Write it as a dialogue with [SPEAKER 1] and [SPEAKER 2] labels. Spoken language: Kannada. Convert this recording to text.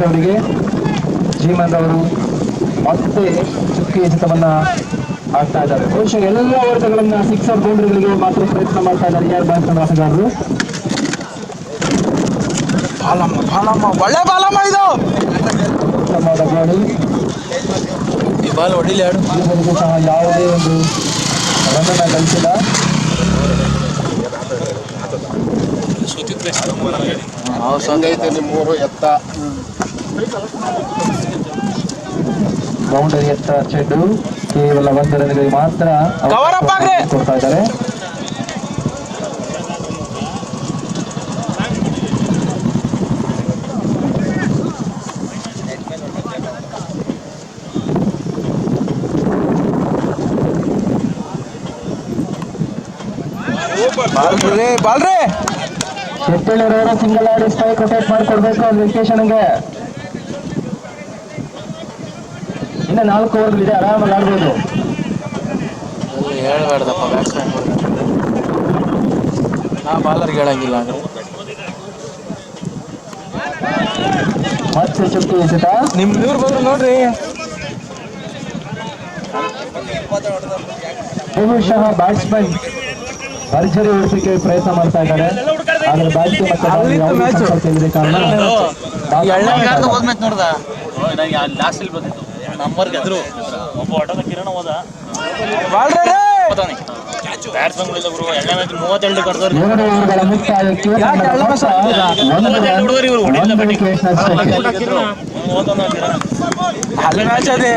[SPEAKER 1] ಅವರಿಗೆ ಜೀವನ್ ಅವರು ಮತ್ತೆ ಚುಕ್ಕಿ ಎಸೆತವನ್ನ ಆಗ್ತಾ ಇದ್ದಾರೆ. ಬಹುಶಃ ಎಲ್ಲ ವರ್ಗಗಳನ್ನ ಸಿಕ್ಸರ್ ಬೌಂಡ್ರಿಗಳಿಗೆ ಮಾತ್ರ ಪ್ರಯತ್ನ ಮಾಡ್ತಾ ಇದ್ದಾರೆ ಯಾರು ಬ್ಯಾಟ್ಸ್ಮನ್ ಆಟಗಾರರು.
[SPEAKER 2] ಒಳ್ಳೆ ಬಾಲಮ್ಮ ಇದು
[SPEAKER 1] ಉತ್ತಮವಾದ ಗೋಡಿ.
[SPEAKER 2] ಈ ಬಾಲ್ ಹೊಡಿಲಿ
[SPEAKER 1] ಇವರಿಗೂ ಸಹ ಯಾವುದೇ ಒಂದು ರನ್ನ ಗಳಿಸಿಲ್ಲ.
[SPEAKER 2] ಮೂರು ಎತ್ತ
[SPEAKER 1] ಬೌಂಡರಿ ಎತ್ತ ಚೆಂಡು ಕೇವಲ 1 ರನ್ಗೆ ಮಾತ್ರ ಕೊಡ್ತಾ ಇದ್ದಾರೆ. ಶೆಟ್ಟಿಯವರು ಸಿಂಗಲ್ ಆಡಿ ಸ್ಟ್ರೈಕ್ ರೊಟೇಟ್ ಮಾಡಿಕೊಡ್ಬೇಕು ವೆಂಕಟೇಶನ್ಗೆ. ಇನ್ನು 4 ಓವರ್ಗಳಿದೆ, ಆರಾಮಾಗಿ ಆಡ್ಬೋದು.
[SPEAKER 2] ಹೇಳ್ಬೇಡ್ದಪ್ಪ ಬ್ಯಾಟ್ಸ್ಮನ್ ಬಾಲರ್ಗೆ ಹೇಳಂಗಿಲ್ಲ.
[SPEAKER 1] ಮತ್ತೆ ಚುಕ್ಕಿ ಎಸೆತ
[SPEAKER 2] ನಿಮ್ ಇವ್ರು ಬಂದ್ರು ನೋಡ್ರಿ.
[SPEAKER 1] ಬಹುಶಃ ಬ್ಯಾಟ್ಸ್ಮನ್ ಭರ್ಜರಿ ಉಳಿಸಲಿಕ್ಕೆ ಪ್ರಯತ್ನ ಮಾಡ್ತಾ ಇದ್ದಾರೆ. ಆದ್ರೆ ಬ್ಯಾಟ್ಗೆ ಮತ್ತೆ ಸಂಪರ್ಕವಿದೆ ಕಾರಣ ಎರಡು ಓವರ್ಗಳ ಮುಕ್ತಾಯಕ್ಕೆ
[SPEAKER 2] ಅಲ್ಲಿ ಮ್ಯಾಚ್ ಅದೇ